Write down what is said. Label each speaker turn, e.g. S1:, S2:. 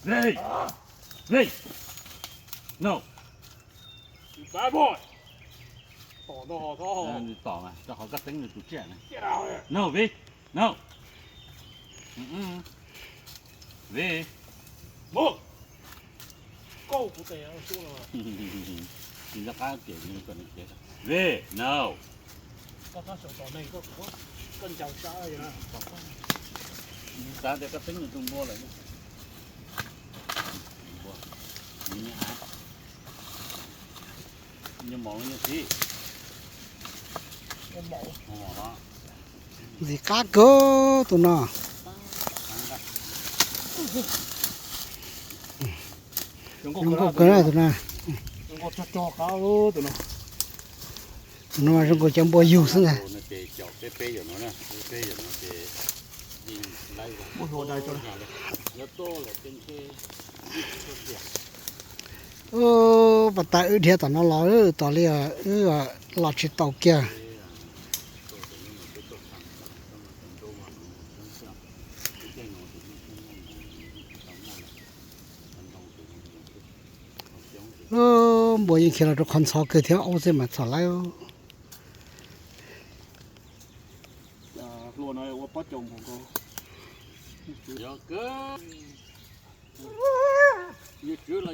S1: Hey! Hey! No!
S2: You bad boy! Oh, no, no.
S1: 你ต่อมาเจ้าเขาก็ตึ้งอยู่จุดเจ้านะ
S2: Get out here.
S1: No, V. No. V.
S2: Move! Go 不对啊，说了嘛。
S1: 你在干点你可能接的。V. No.
S2: 刚刚小岛那个我更脚下而已啦。
S1: 你打这个ตึ้งอยู่ตรงบัวเลยเนี่ยบัวนี่ฮะ你毛你谁？
S2: 我冇。
S1: 我毛了。
S3: สิกาเก้อตัวน่ะ
S2: 用
S3: 用
S2: 过
S3: 过来ตัวน่ะ
S2: 用过抓搞的喏。
S3: ตัวน่ะ用过จังบ่อยู่ซั่นน่ะ
S1: 那得脚得背着呢，背着呢得你来个。
S2: 我说带着了。
S1: 要多了，真是一直这样。
S3: โอ้บ่ตายอึเดียตอนนั้นรอตอนเรียรอสิตอกเกียบ่ยิงคิดแล้วทุกคนซอเกิดเที่ยวเอาซิมาสอนแล้ว
S2: 路呢，我不种不够。
S1: 有个，你知了。